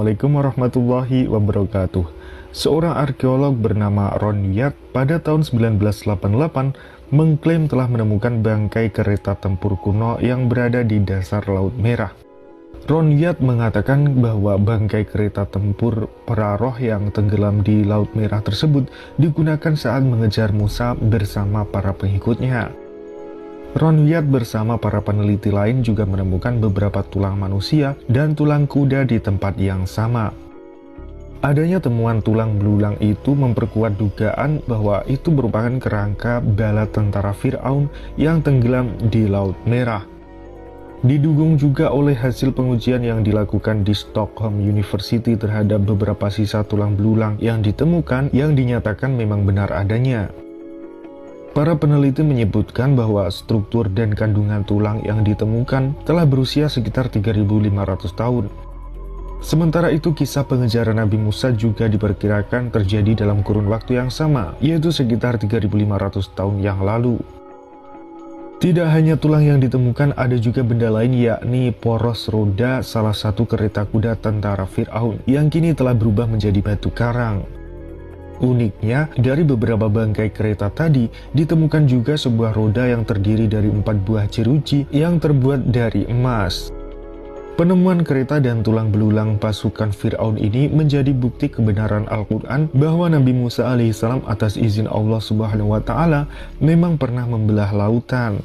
Assalamualaikum warahmatullahi wabarakatuh. Seorang arkeolog bernama Ron Yat pada tahun 1988 mengklaim telah menemukan bangkai kereta tempur kuno yang berada di dasar Laut Merah. Ron Yat mengatakan bahwa bangkai kereta tempur Peraroh yang tenggelam di Laut Merah tersebut digunakan saat mengejar Musa bersama para pengikutnya. Ron Yat bersama para peneliti lain juga menemukan beberapa tulang manusia dan tulang kuda di tempat yang sama. Adanya temuan tulang belulang itu memperkuat dugaan bahwa itu merupakan kerangka bala tentara Fir'aun yang tenggelam di Laut Merah. Didukung juga oleh hasil pengujian yang dilakukan di Stockholm University terhadap beberapa sisa tulang belulang yang ditemukan yang dinyatakan memang benar adanya. Para peneliti menyebutkan bahwa struktur dan kandungan tulang yang ditemukan telah berusia sekitar 3.500 tahun. Sementara itu, kisah pengejaran Nabi Musa juga diperkirakan terjadi dalam kurun waktu yang sama, yaitu sekitar 3.500 tahun yang lalu. Tidak hanya tulang yang ditemukan, ada juga benda lain yakni poros roda salah satu kereta kuda tentara Fir'aun yang kini telah berubah menjadi batu karang. Uniknya, dari beberapa bangkai kereta tadi, ditemukan juga sebuah roda yang terdiri dari 4 buah jeruji yang terbuat dari emas. Penemuan kereta dan tulang belulang pasukan Fir'aun ini menjadi bukti kebenaran Al-Quran bahwa Nabi Musa alaihissalam atas izin Allah Subhanahu wa Ta'ala memang pernah membelah lautan.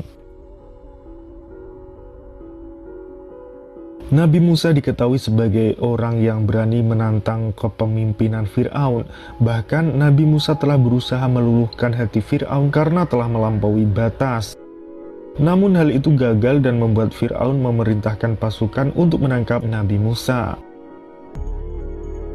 Nabi Musa diketahui sebagai orang yang berani menantang kepemimpinan Fir'aun. Bahkan Nabi Musa telah berusaha meluluhkan hati Fir'aun karena telah melampaui batas. Namun hal itu gagal dan membuat Fir'aun memerintahkan pasukan untuk menangkap Nabi Musa.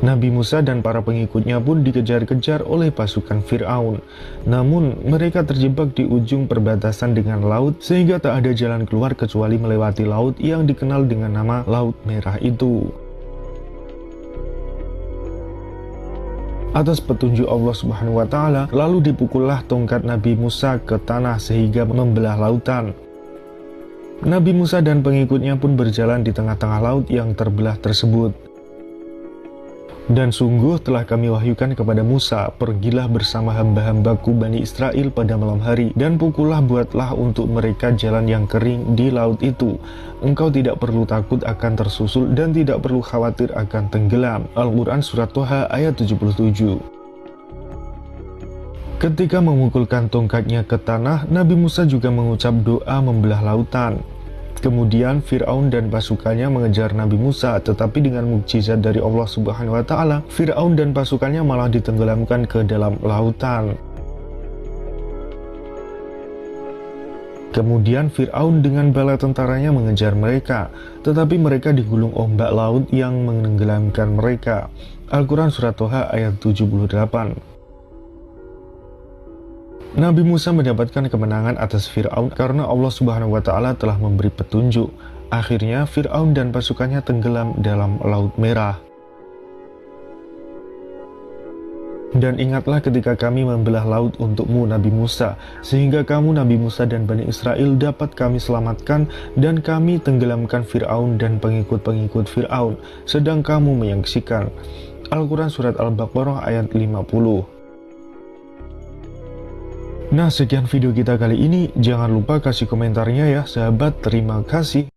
Nabi Musa dan para pengikutnya pun dikejar-kejar oleh pasukan Fir'aun. Namun, mereka terjebak di ujung perbatasan dengan laut sehingga tak ada jalan keluar kecuali melewati laut yang dikenal dengan nama Laut Merah itu. Atas petunjuk Allah Subhanahu wa Ta'ala, lalu dipukullah tongkat Nabi Musa ke tanah sehingga membelah lautan. Nabi Musa dan pengikutnya pun berjalan di tengah-tengah laut yang terbelah tersebut. Dan sungguh telah kami wahyukan kepada Musa, pergilah bersama hamba-hambaku Bani Israel pada malam hari, dan pukullah buatlah untuk mereka jalan yang kering di laut itu. Engkau tidak perlu takut akan tersusul dan tidak perlu khawatir akan tenggelam. Al-Quran Surat Toha ayat 77. Ketika memukulkan tongkatnya ke tanah, Nabi Musa juga mengucap doa membelah lautan. Kemudian Fir'aun dan pasukannya mengejar Nabi Musa, tetapi dengan mukjizat dari Allah Subhanahu wa Ta'ala, Fir'aun dan pasukannya malah ditenggelamkan ke dalam lautan. Kemudian Fir'aun dengan bala tentaranya mengejar mereka, tetapi mereka digulung ombak laut yang menenggelamkan mereka. Al-Quran Surat Toha ayat 78. Nabi Musa mendapatkan kemenangan atas Fir'aun karena Allah Subhanahu wa Ta'ala telah memberi petunjuk. Akhirnya Fir'aun dan pasukannya tenggelam dalam Laut Merah. Dan ingatlah ketika kami membelah laut untukmu Nabi Musa, sehingga kamu Nabi Musa dan Bani Israel dapat kami selamatkan, dan kami tenggelamkan Fir'aun dan pengikut-pengikut Fir'aun, sedang kamu menyaksikan. Al-Quran Surat Al-Baqarah ayat 50. Nah, sekian video kita kali ini. Jangan lupa kasih komentarnya ya, sahabat. Terima kasih.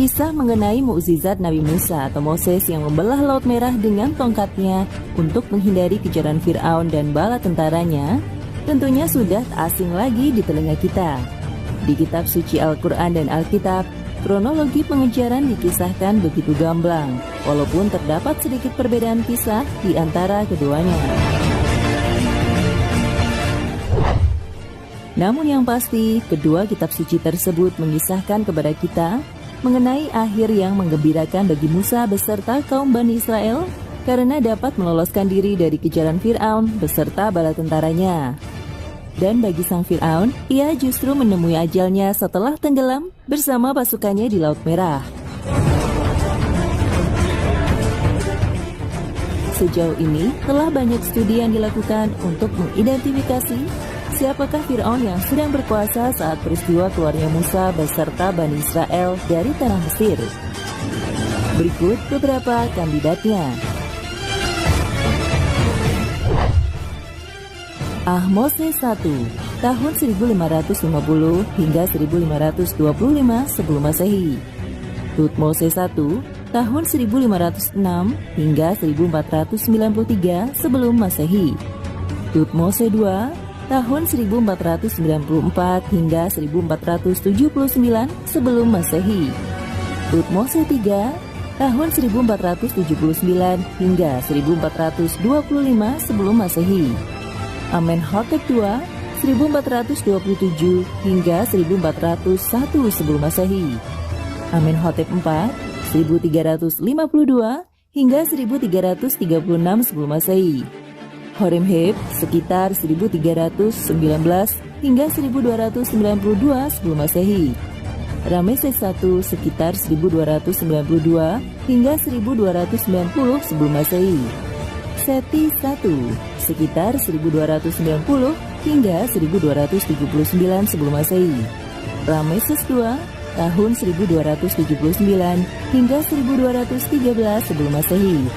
Kisah mengenai mukjizat Nabi Musa atau Moses yang membelah Laut Merah dengan tongkatnya untuk menghindari kejaran Fir'aun dan bala tentaranya tentunya sudah tak asing lagi di telinga kita. Di kitab suci Al-Quran dan Alkitab, kronologi pengejaran dikisahkan begitu gamblang, walaupun terdapat sedikit perbedaan kisah di antara keduanya. Namun yang pasti, kedua kitab suci tersebut mengisahkan kepada kita mengenai akhir yang menggembirakan bagi Musa beserta kaum Bani Israel karena dapat meloloskan diri dari kejaran Fir'aun beserta bala tentaranya. Dan bagi sang Fir'aun, ia justru menemui ajalnya setelah tenggelam bersama pasukannya di Laut Merah. Sejauh ini, telah banyak studi yang dilakukan untuk mengidentifikasi siapakah Fir'aun yang sedang berkuasa saat peristiwa keluarnya Musa beserta Bani Israel dari tanah Mesir. Berikut beberapa kandidatnya. Ahmose I, tahun 1550 hingga 1525 sebelum Masehi. Tutmose I, tahun 1506 hingga 1493 sebelum Masehi. Tutmose II, tahun 1494 hingga 1479 sebelum Masehi. Tutmose III, tahun 1479 hingga 1425 sebelum Masehi. Amenhotep II, 1427 hingga 1401 sebelum Masehi. Amenhotep IV, 1352 hingga 1336 sebelum Masehi. Horemheb sekitar 1319 hingga 1292 sebelum Masehi. Rameses I sekitar 1292 hingga 1290 sebelum Masehi. Seti I sekitar 1290 hingga 1279 sebelum Masehi. Rameses II tahun 1279 hingga 1213 sebelum Masehi.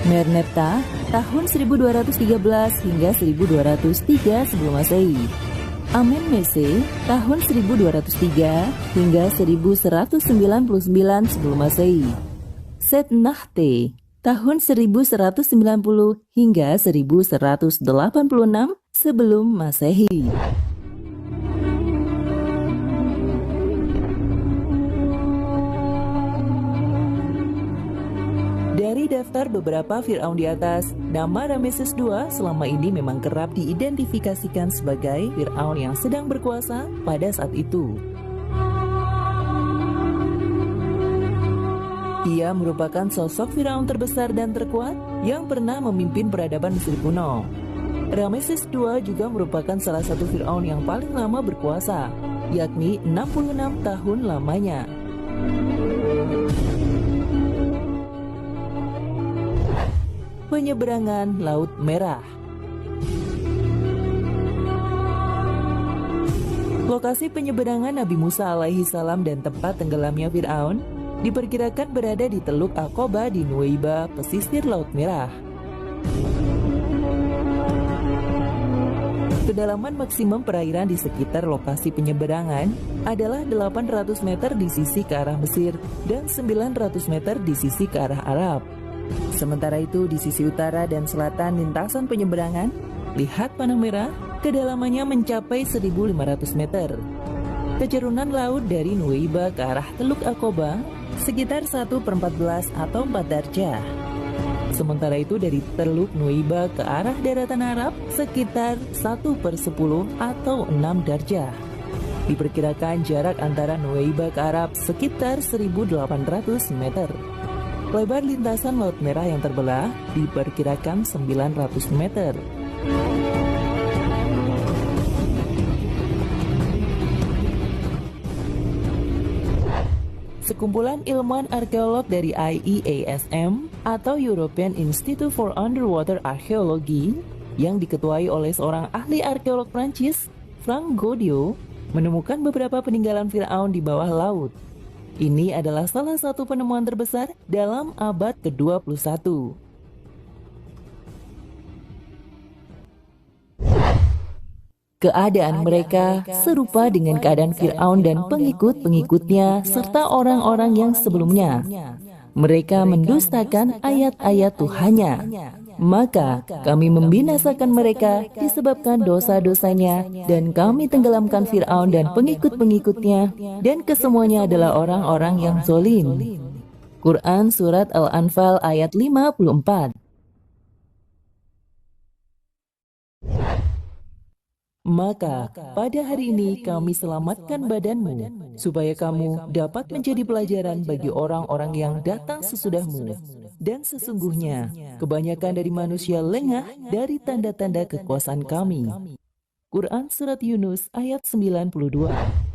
Merneptah tahun 1213 hingga 1203 sebelum Masehi. Amenmese tahun 1203 hingga 1199 sebelum Masehi. Setnahte tahun 1190 hingga 1186 sebelum Masehi. Dari daftar beberapa Fir'aun di atas, nama Rameses II selama ini memang kerap diidentifikasikan sebagai Fir'aun yang sedang berkuasa pada saat itu. Ia merupakan sosok Fir'aun terbesar dan terkuat yang pernah memimpin peradaban Mesir kuno. Rameses II juga merupakan salah satu Fir'aun yang paling lama berkuasa, yakni 66 tahun lamanya. Penyeberangan Laut Merah. Lokasi penyeberangan Nabi Musa alaihi salam dan tempat tenggelamnya Fir'aun diperkirakan berada di Teluk Aqaba di Nuweiba, pesisir Laut Merah. Kedalaman maksimum perairan di sekitar lokasi penyeberangan adalah 800 meter di sisi ke arah Mesir dan 900 meter di sisi ke arah Arab. Sementara itu di sisi utara dan selatan lintasan penyeberangan, lihat panah merah, kedalamannya mencapai 1.500 meter. Kecerunan laut dari Nuweiba ke arah Teluk Aqaba sekitar 1/14 atau 4 darjah. Sementara itu dari Teluk Nuweiba ke arah daratan Arab sekitar 1/10 atau 6 darjah. Diperkirakan jarak antara Nuweiba ke Arab sekitar 1.800 meter. Lebar lintasan Laut Merah yang terbelah diperkirakan 900 meter. Sekumpulan ilmuwan arkeolog dari IEASM atau European Institute for Underwater Archaeology yang diketuai oleh seorang ahli arkeolog Prancis, Frank Godiot, menemukan beberapa peninggalan Fir'aun di bawah laut. Ini adalah salah satu penemuan terbesar dalam abad ke-21. Keadaan mereka serupa dengan keadaan Fir'aun dan pengikut-pengikutnya serta orang-orang yang sebelumnya. Mereka mendustakan ayat-ayat Tuhannya. Maka kami membinasakan mereka disebabkan dosa-dosanya, dan kami tenggelamkan Fir'aun dan pengikut-pengikutnya, dan kesemuanya adalah orang-orang yang zalim. Quran Surat Al-Anfal ayat 54. Maka pada hari ini kami selamatkan badanmu, supaya kamu dapat menjadi pelajaran bagi orang-orang yang datang sesudahmu. Dan sesungguhnya kebanyakan dari manusia lengah dari tanda-tanda kekuasaan kami. Quran Surat Yunus ayat 92.